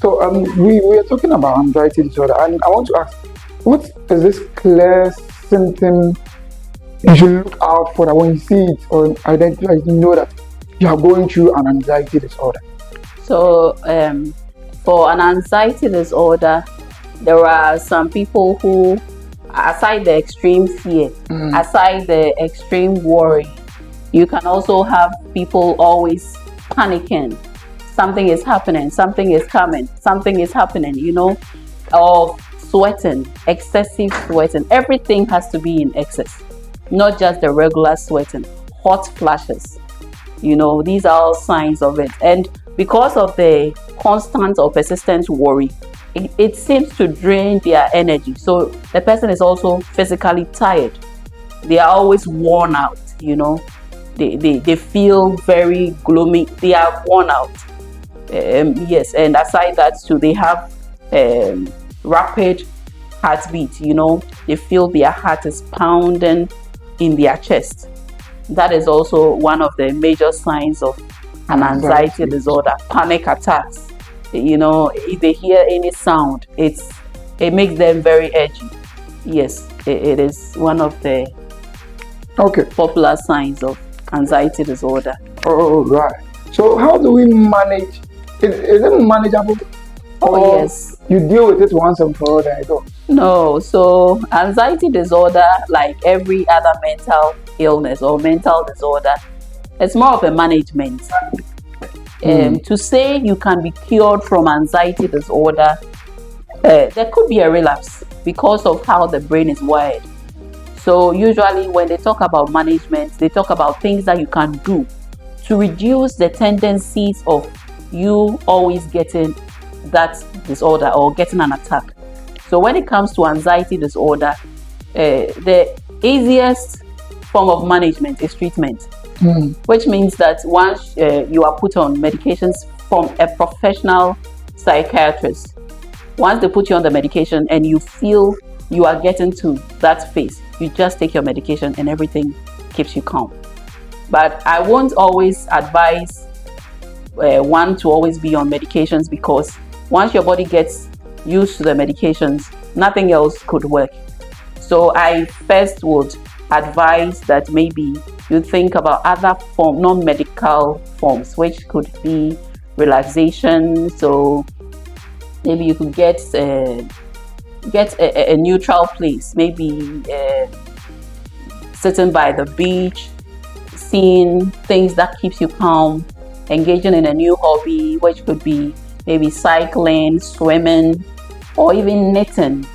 So we are talking about anxiety disorder, and I want to ask, what is this clear symptom you should look out for that when you see it or identify it, you know that you are going through an anxiety disorder? So for an anxiety disorder, there are some people who, aside the extreme fear, aside the extreme worry, you can also have people always panicking. Something is happening, something is coming, something is happening, or sweating, excessive sweating. Everything has to be in excess, not just the regular sweating, hot flashes. These are all signs of it. And because of the constant or persistent worry, it seems to drain their energy. So the person is also physically tired. They are always worn out, They feel very gloomy. They are worn out. Yes, and aside that too, they have rapid heartbeat. They feel their heart is pounding in their chest. That is also one of the major signs of an anxiety disorder. Panic attacks. If they hear any sound, it makes them very edgy. Yes, it is one of the popular signs of anxiety disorder. Oh, right. So how do we manage? Is it manageable? Oh, yes. You deal with it once and for all, then I go. No, so anxiety disorder, like every other mental illness or mental disorder, it's more of a management. To say you can be cured from anxiety disorder, there could be a relapse because of how the brain is wired. So usually when they talk about management, they talk about things that you can do to reduce the tendencies of you always getting that disorder or getting an attack. So when it comes to anxiety disorder, the easiest form of management is treatment, which means that once you are put on medications from a professional psychiatrist, once they put you on the medication and you feel you are getting to that phase, you just take your medication and everything keeps you calm. But I won't always advise one to always be on medications, because once your body gets used to the medications, nothing else could work. So I first would advise that maybe you think about other non-medical forms, which could be relaxation. So maybe you could get a neutral place, maybe sitting by the beach, seeing things that keeps you calm, engaging in a new hobby, which could be maybe cycling, swimming, or even knitting,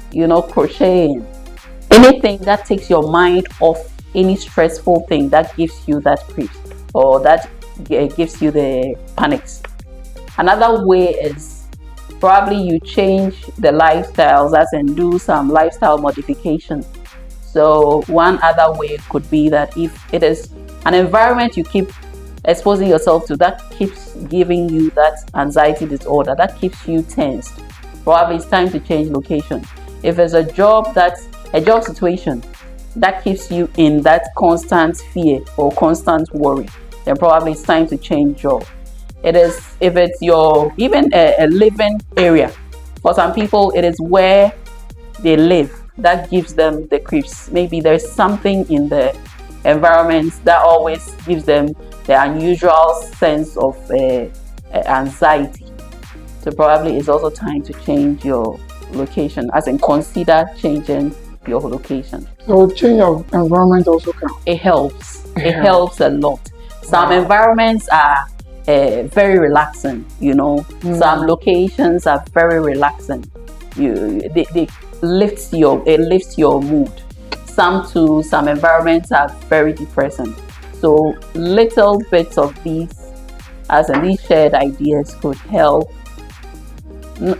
crocheting. Anything that takes your mind off any stressful thing that gives you that creeps or that gives you the panics. Another way is probably you change the lifestyles, as in do some lifestyle modification. So one other way could be that if it is an environment you keep exposing yourself to that keeps giving you that anxiety disorder, that keeps you tensed, probably it's time to change location. If it's a job situation that keeps you in that constant fear or constant worry, then probably it's time to change job. If it's your even a living area, for some people it is where they live that gives them the creeps. Maybe there's something in the environment that always gives them the unusual sense of anxiety. So probably it's also time to change your location, as in consider changing your location. So change of environment also counts. It helps. It helps a lot. Some environments are very relaxing. Some locations are very relaxing. They lifts your mood. Some environments are very depressing. So little bits of these, as in these shared ideas, could help,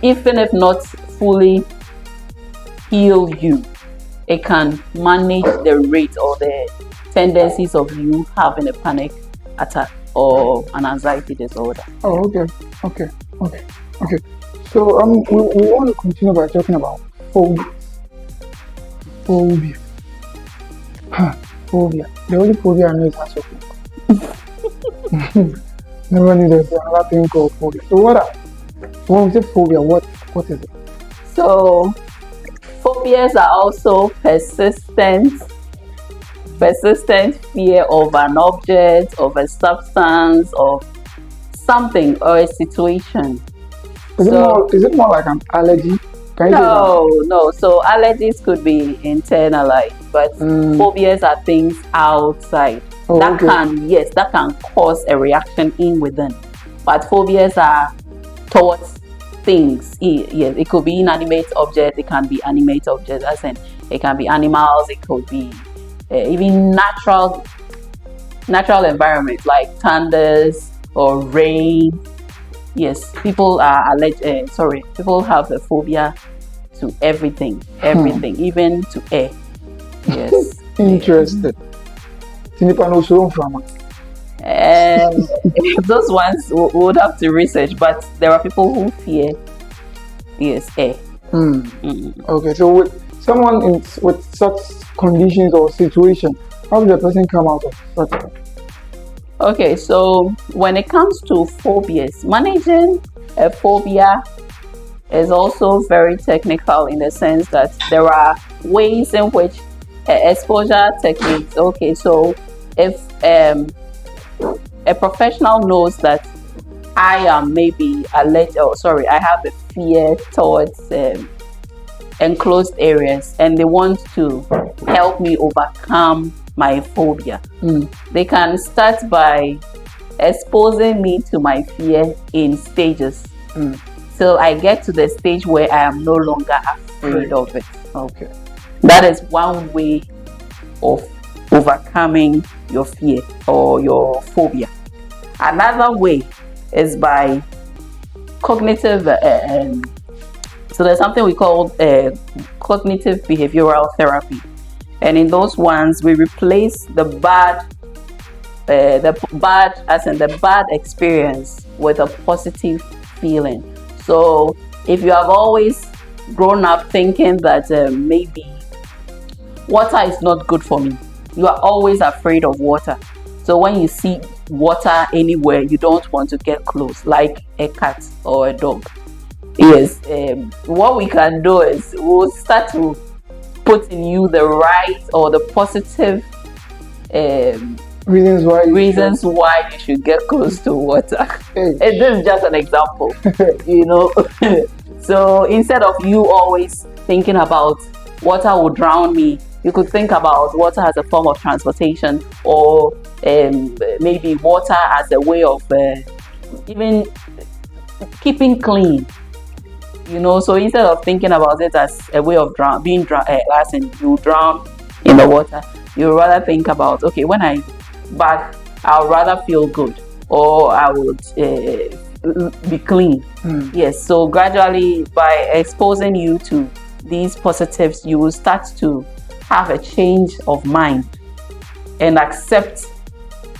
even if not fully heal you. It can manage the rate or the tendencies of you having a panic attack or an anxiety disorder. Oh, okay. So we want to continue by talking about phobia. Phobia. The only phobia I know is hassle. Never knew there's another thing called phobia. So what are When we say phobia, what is it? So phobias are also persistent fear of an object, of a substance, of something or a situation. Is it more like an allergy? Can you say that? No. So allergies could be internalized, but phobias are things outside. Oh, that okay. that can cause a reaction in within. But phobias are towards things. Yes, it could be inanimate objects, it can be animate objects, as in it can be animals, it could be even natural environments like thunders or rain. Yes, people are alleged. People have a phobia to everything, even to air. Yes. Interested. Tinipa no so from. Those ones would have to research, but there are people who fear, yes, air. Okay, so with someone with such conditions or situation, how does the person come out of such? Okay, so when it comes to phobias, managing a phobia is also very technical in the sense that there are ways in which exposure techniques. Okay, so if a professional knows that I am maybe allergic, I have a fear towards enclosed areas, and they want to help me overcome my phobia. They can start by exposing me to my fear in stages. So I get to the stage where I am no longer afraid of it. Okay. That is one way of overcoming your fear or your phobia. Another way is by cognitive so there's something we call cognitive behavioral therapy, and in those ones we replace the bad experience with a positive feeling. So if you have always grown up thinking that maybe water is not good for me, you are always afraid of water. So when you see water anywhere, you don't want to get close, like a cat or a dog. Yes, what we can do is we'll start to put in you the right or the positive reasons why you should get close to water. This is just an example, you know. So instead of you always thinking about water will drown me, you could think about water as a form of transportation, or maybe water as a way of even keeping clean. You know, so instead of thinking about it as a way of being drowned, as in you drown in the water, you rather think about, okay, when I bath, I'll rather feel good, or I would be clean. Yes, so gradually by exposing you to these positives, you will start to have a change of mind and accept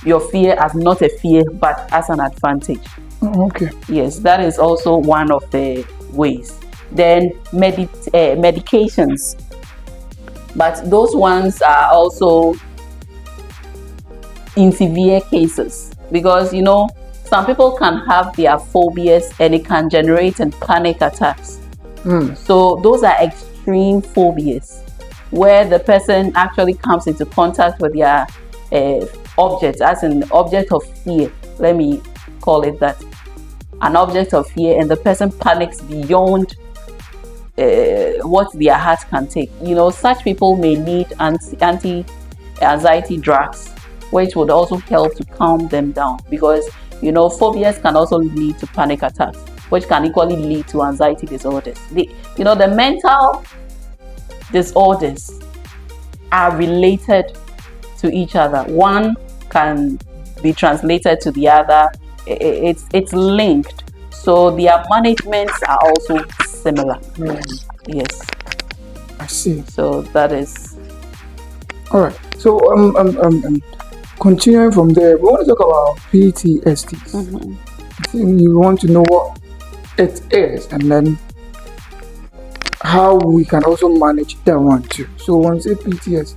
your fear as not a fear but as an advantage. Okay. Yes, that is also one of the ways. Then medications, but those ones are also in severe cases, because you know some people can have their phobias and it can generate in panic attacks. So those are extreme phobias where the person actually comes into contact with their object, as an object of fear, let me call it that, an object of fear, and the person panics beyond what their heart can take. You know, such people may need anti-anxiety drugs, which would also help to calm them down, because you know phobias can also lead to panic attacks, which can equally lead to anxiety disorders. The mental disorders are related to each other. One can be translated to the other. It's linked, so their managements are also similar. Yes, I see. so that is all right. So continuing from there, we want to talk about PTSD. You want to know what it is, and then how we can also manage that one too. So when we say PTSD,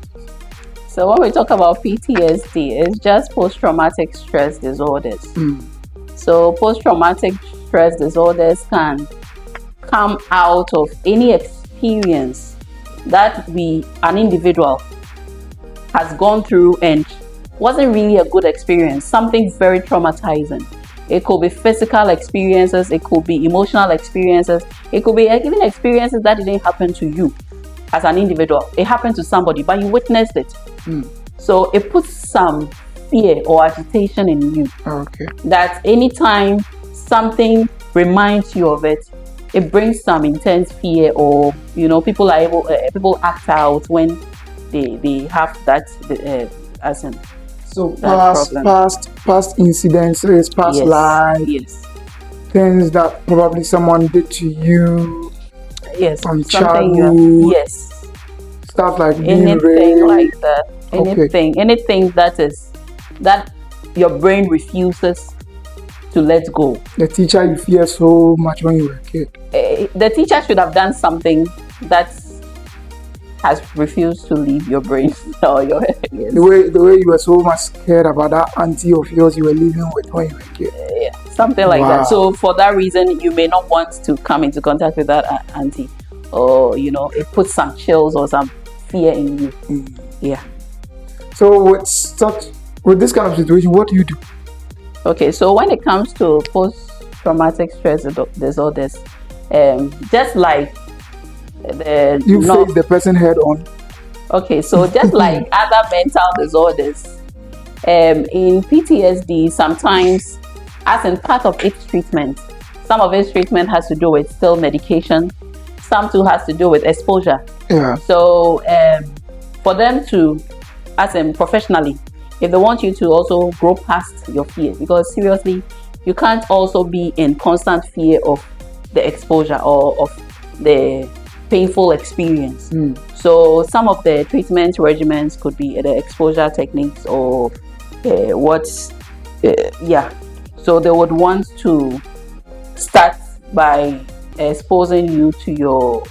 so when we talk about PTSD, it's just post-traumatic stress disorders. So post-traumatic stress disorders can come out of any experience that an individual has gone through and wasn't really a good experience, something very traumatizing. It could be physical experiences, it could be emotional experiences, it could be even experiences that didn't happen to you as an individual. It happened to somebody, but you witnessed it. So it puts some fear or agitation in you. Okay. That anytime something reminds you of it, it brings some intense fear, or people act out when they have that as in. So past incidents, past life, things that probably someone did to you, from childhood, stuff like anything like that, anything that your brain refuses to let go. The teacher you fear so much when you were a kid. The teacher should have done something that has refused to leave your brain or your head. The way you were so much scared about that auntie of yours you were living with when you were a kid. Something like that. So for that reason, you may not want to come into contact with that auntie, or it puts some chills or some fear in you. So with this kind of situation, what do you do? Okay, so when it comes to post-traumatic stress disorders, just like face the person head on. Okay, so just like other mental disorders, in PTSD, sometimes, as in part of its treatment, some of its treatment has to do with still medication, some too has to do with exposure. So for them to, as in professionally, if they want you to also grow past your fear, because seriously, you can't also be in constant fear of the exposure or of the painful experience. So some of the treatment regimens could be the exposure techniques or so they would want to start by exposing you to your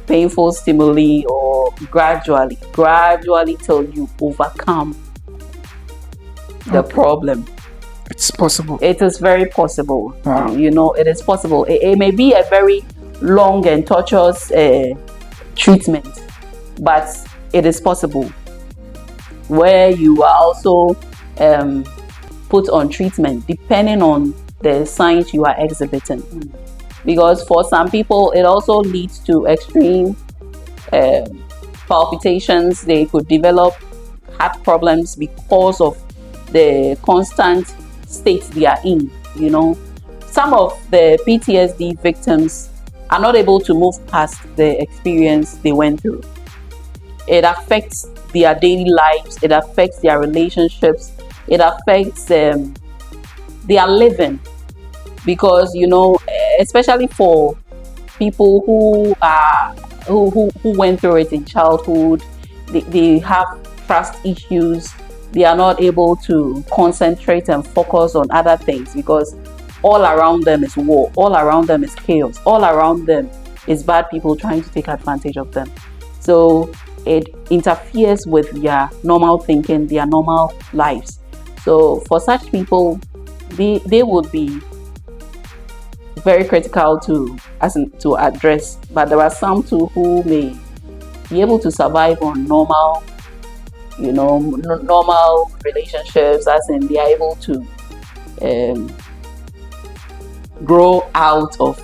painful stimuli, or gradually till you overcome the problem. It's possible. It is very possible. It is possible. It may be a very long and torturous treatment, but it is possible, where you are also put on treatment depending on the signs you are exhibiting. Because for some people, it also leads to extreme palpitations. They could develop heart problems because of the constant state they are in. Some of the PTSD victims are not able to move past the experience they went through. It affects their daily lives, it affects their relationships, it affects their living. Because especially for people who went through it in childhood, they have trust issues. They are not able to concentrate and focus on other things, because all around them is war, all around them is chaos, all around them is bad people trying to take advantage of them. So it interferes with their normal thinking, their normal lives. So for such people, they would be very critical to address. But there are some too who may be able to survive on normal relationships, as in they are able to grow out of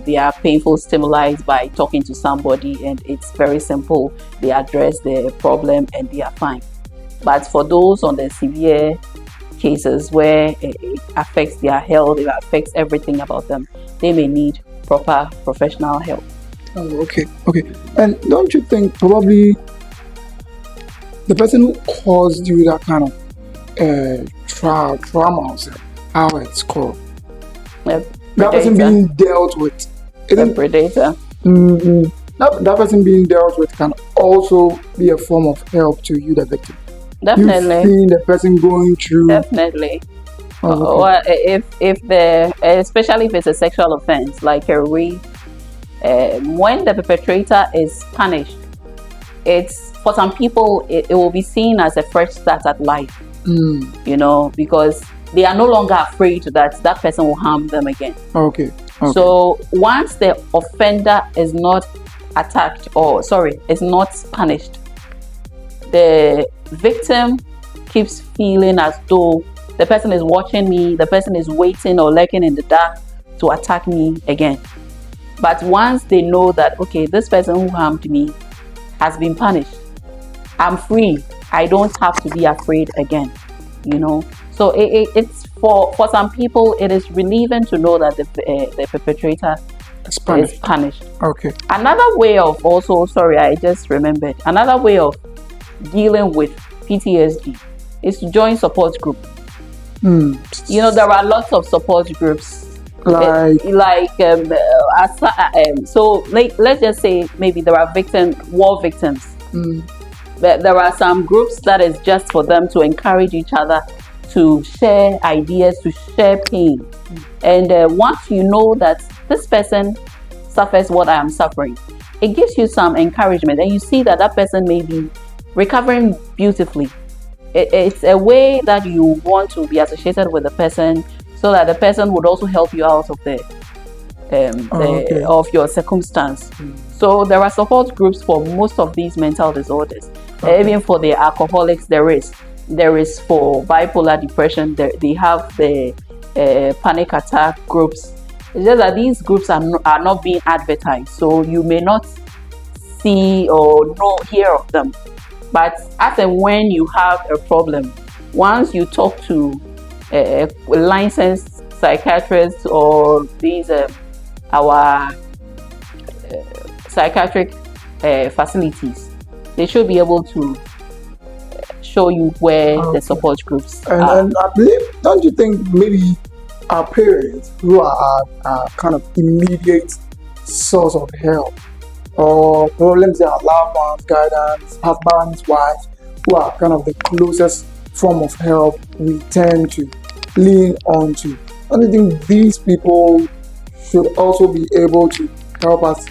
their painful stimuli by talking to somebody, and it's very simple. They address the problem and they are fine. But for those on the severe cases where it affects their health, it affects everything about them, they may need proper professional help. Okay. And don't you think probably the person who caused you that kind of trauma, how it's called, that person being dealt with, the predator, that person being dealt with can also be a form of help to you, the victim? Definitely. You've seen the person going through. Definitely. Oh, okay. Or especially if it's a sexual offense like a rape, when the perpetrator is punished, it's, for some people, it will be seen as a fresh start at life. Because they are no longer afraid that that person will harm them again. Okay. So once the offender is not attacked, or sorry, is not punished, the victim keeps feeling as though the person is watching me, the person is waiting or lurking in the dark to attack me again. But once they know that, okay, this person who harmed me has been punished, I'm free, I don't have to be afraid again, you know. So it's for some people, it is relieving to know that the perpetrator is punished. Okay. Another way of also, sorry, I just remembered, another way of dealing with PTSD is to join support group. You know, there are lots of support groups. So let's just say maybe there are war victims. There are some groups that is just for them to encourage each other, to share ideas, to share pain. And once you know that this person suffers what I am suffering, it gives you some encouragement, and you see that that person may be recovering beautifully. It's a way that you want to be associated with the person, so that the person would also help you out of of your circumstance. So there are support groups for most of these mental disorders. Even for the alcoholics, there is for bipolar depression. They have the panic attack groups. It's just that these groups are not being advertised, so you may not see or hear of them. But as and when you have a problem, once you talk to a licensed psychiatrist or these our psychiatric facilities, they should be able to show you where the support groups are. And I believe, don't you think maybe our parents, who are kind of immediate source of help, or problems that our loved ones, guidance, husbands, wives, who are kind of the closest form of help we tend to lean on to? Don't you think these people should also be able to help us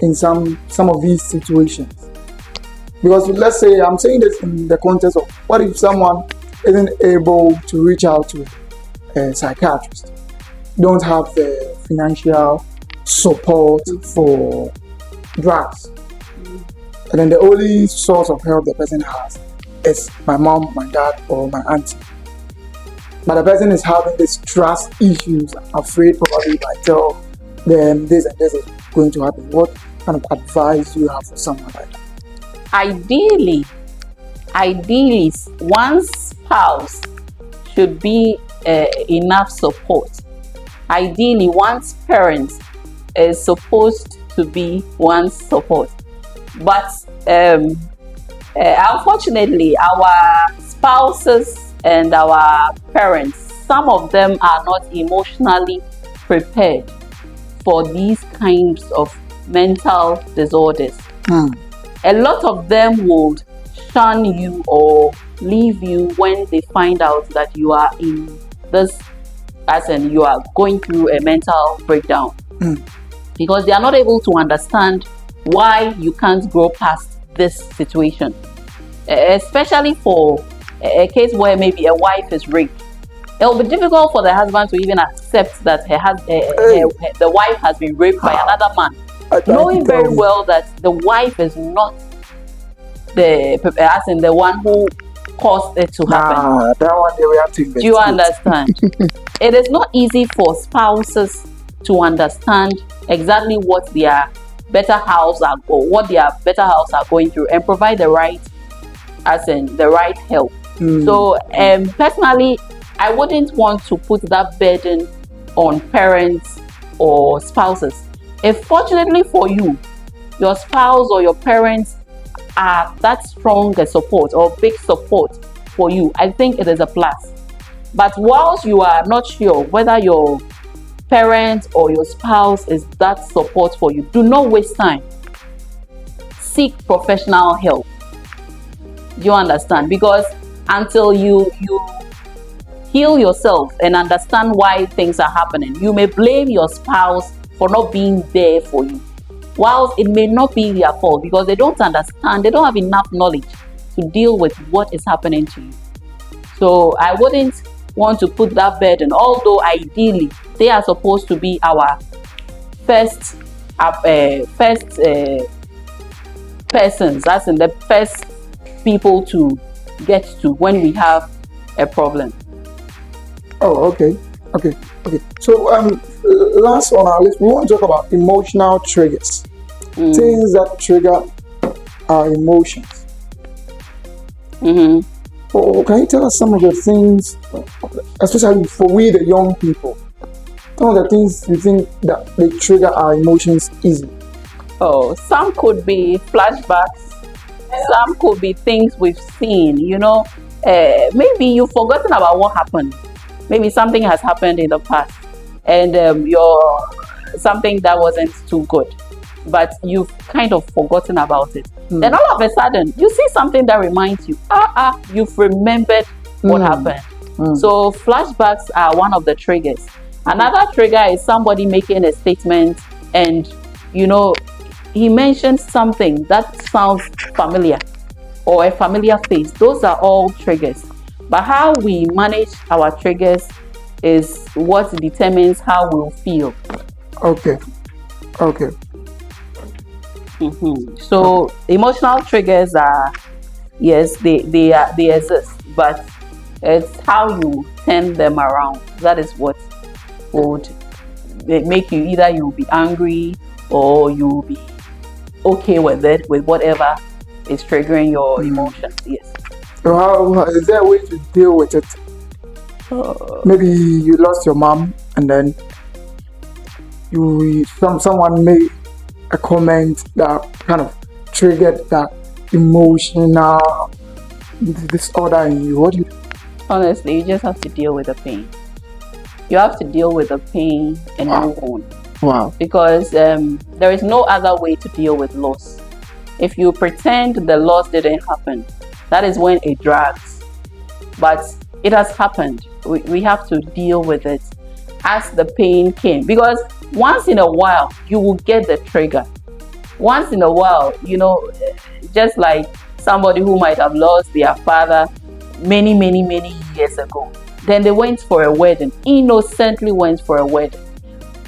in some of these situations? Because let's say, I'm saying this in the context of, what if someone isn't able to reach out to a psychiatrist, don't have the financial support for drugs, and then the only source of help the person has is my mom, my dad, or my auntie, but the person is having these trust issues, afraid probably if I tell them this and this is going to happen? What kind of advice do you have for someone like that? Ideally, one spouse should be enough support. Ideally, one's parent is supposed to be one's support. But unfortunately, our spouses and our parents, some of them are not emotionally prepared for these kinds of mental disorders. A lot of them would shun you or leave you when they find out that you are in this, as in you are going through a mental breakdown, because they are not able to understand why you can't grow past this situation. Especially for a case where maybe a wife is raped, it will be difficult for the husband to even accept that the wife has been raped by another man, knowing very well that the wife is not the one who caused it to happen. That one they were acting. Do you understand? It is not easy for spouses to understand exactly what their better halves are going through and provide the right help. So personally, I wouldn't want to put that burden on parents or spouses. If fortunately for you, your spouse or your parents are that strong a support or big support for you, I think it is a plus. But whilst you are not sure whether your parent or your spouse is that support for you, do not waste time. Seek professional help. Do you understand? Because until you heal yourself and understand why things are happening, you may blame your spouse for not being there for you, whilst it may not be their fault, because they don't understand, they don't have enough knowledge to deal with what is happening to you. So I wouldn't want to put that burden, although ideally they are supposed to be our first persons, that's in the first people to get to when we have a problem. Oh, okay. So, last on our list, we want to talk about emotional triggers, things that trigger our emotions. Oh, can you tell us some of the things, especially for we the young people, some of the things you think that they trigger our emotions easily? Oh, some could be flashbacks, some could be things we've seen, maybe you've forgotten about what happened. Maybe something has happened in the past and you're something that wasn't too good, but you've kind of forgotten about it. Then all of a sudden you see something that reminds you, you've remembered what happened. So flashbacks are one of the triggers. Another trigger is somebody making a statement and he mentioned something that sounds familiar or a familiar face. Those are all triggers. But how we manage our triggers is what determines how we'll feel. Okay. So emotional triggers are, yes, they exist, but it's how you turn them around. That is what would make you, either you'll be angry or you'll be okay with it, with whatever is triggering your emotions. Yes. So how is there a way to deal with it? Maybe you lost your mom and then someone made a comment that kind of triggered that emotional disorder in you. What do you do? Honestly, you just have to deal with the pain. You have to deal with the pain and move on. Wow. Because there is no other way to deal with loss. If you pretend the loss didn't happen, that is when it drags. But it has happened. We have to deal with it as the pain came. Because once in a while, you will get the trigger. Once in a while, just like somebody who might have lost their father many years ago. Then they went for a wedding, innocently went for a wedding,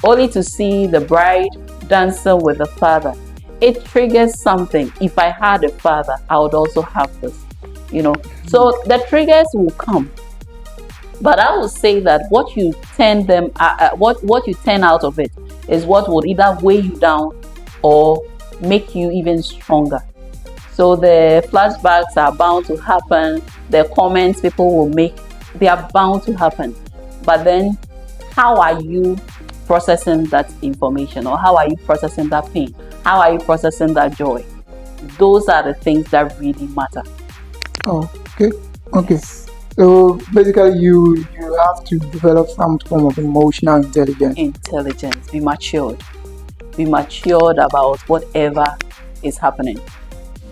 only to see the bride dancing with the father. It triggers something. If I had a father, I would also have this. So the triggers will come, but I will say that what you turn them, what you turn out of it is what will either weigh you down or make you even stronger. So the flashbacks are bound to happen. The comments people will make, they are bound to happen. But then, how are you processing that information, or how are you processing that pain? How are you processing that joy? Those are the things that really matter. Oh, okay. So basically, you have to develop some form of emotional intelligence. Be matured. Be matured about whatever is happening.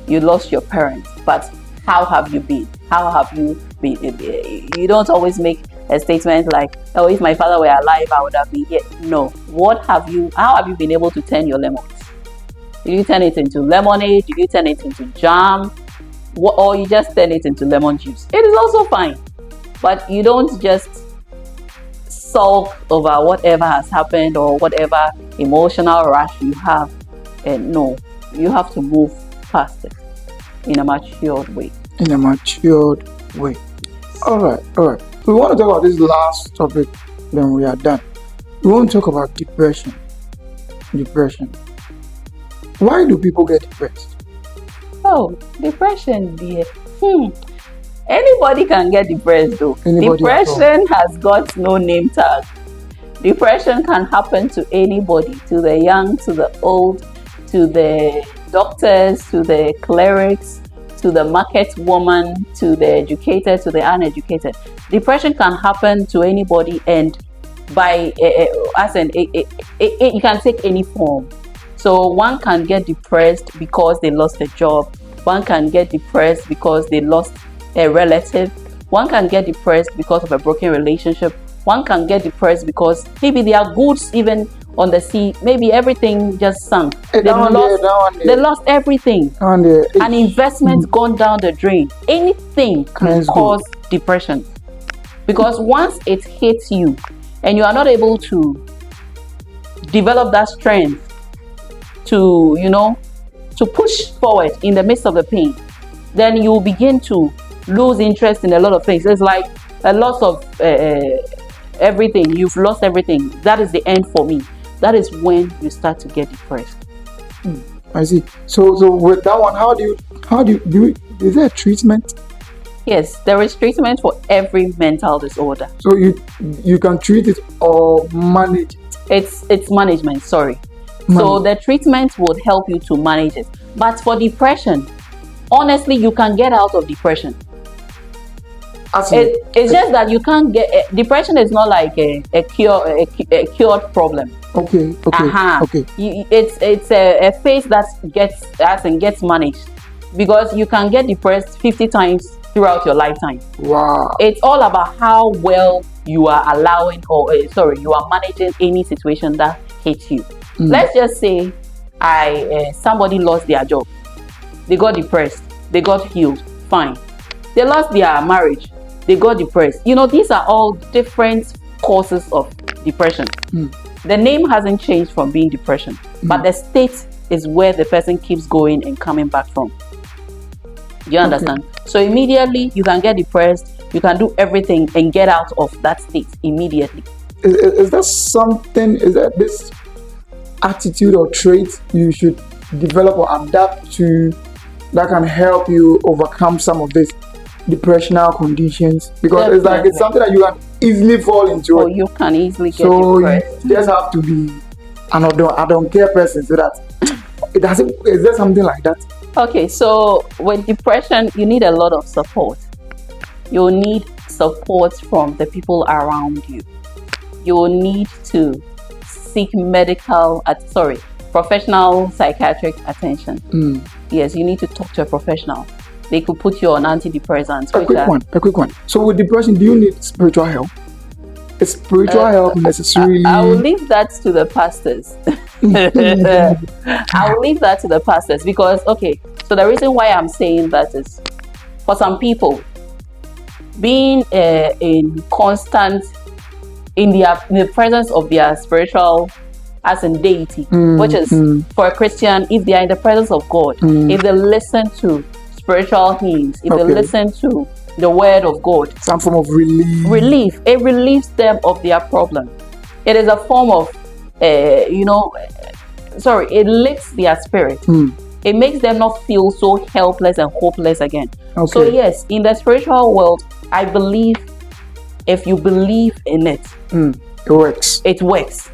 You lost your parents, but how have you been? How have you been? You don't always make a statement like, "Oh, if my father were alive, I would have been here." No. How have you been able to turn your lemons? Did you turn it into lemonade? Did you turn it into jam? Or you just turn it into lemon juice? It is also fine. But you don't just sulk over whatever has happened or whatever emotional rush you have. No, you have to move past it in a matured way. All right. We want to talk about this last topic, then we are done. We want to talk about depression. Why do people get depressed? Oh, depression, dear. Anybody can get depressed though. Depression has got no name tag. Depression can happen to anybody, to the young, to the old, to the doctors, to the clerics, to the market woman, to the educated, to the uneducated. Depression can happen to anybody, and you can take any form. So one can get depressed because they lost a job. One can get depressed because they lost a relative. One can get depressed because of a broken relationship. One can get depressed because maybe their goods even on the sea, maybe everything just sunk. They lost everything. An investment gone down the drain. Anything can cause depression. Because once it hits you and you are not able to develop that strength to, to push forward in the midst of the pain, then you begin to lose interest in a lot of things. It's like a loss of everything. You've lost everything. That is the end for me. That is when you start to get depressed. I see. So with that one, how do you is there a treatment? Yes, there is treatment for every mental disorder. So you can treat it or manage it? It's management, sorry. So the treatment would help you to manage it. But for depression, honestly, you can get out of depression. It's just that you can't get depression is not like a cured problem. Okay. It's a phase that gets managed, because you can get depressed 50 times throughout your lifetime. Wow. It's all about how well you are allowing you are managing any situation that hits you. Let's just say somebody lost their job, they got depressed, they got healed, fine. They lost their marriage, they got depressed. These are all different causes of depression. The name hasn't changed from being depression, but the state is where the person keeps going and coming back from. You understand? So immediately you can get depressed, you can do everything and get out of that state immediately. Is that this attitude or trait you should develop or adapt to that can help you overcome some of these depressional conditions? Because it's something that you can easily fall into. Oh, you can easily get depressed. So you just have to be an I don't care person, so that is there something like that? Okay, so with depression, you need a lot of support. You need support from the people around you. You will need to seek professional psychiatric attention. Yes, you need to talk to a professional. They could put you on antidepressants. A quick one. So with depression, do you need spiritual help? Is spiritual help necessarily? I will leave that to the pastors. I will leave that to the pastors because, so the reason why I'm saying that is, for some people, being in the presence of their spiritual, as in deity, which is for a Christian, if they are in the presence of God, if they listen to spiritual hymns, if they listen to the word of God, some form of relief. It relieves them of their problem. It is a form of it lifts their spirit. It makes them not feel so helpless and hopeless again. So yes, in the spiritual world, I believe if you believe in it, it works.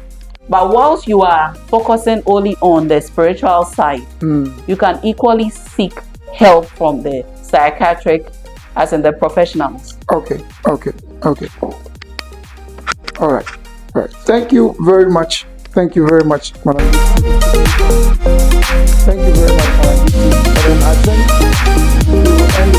But whilst you are focusing only on the spiritual side, you can equally seek help from the psychiatric, as in the professionals. Okay. All right. Thank you very much, Madam. Thank you very much, Madam. I think we will end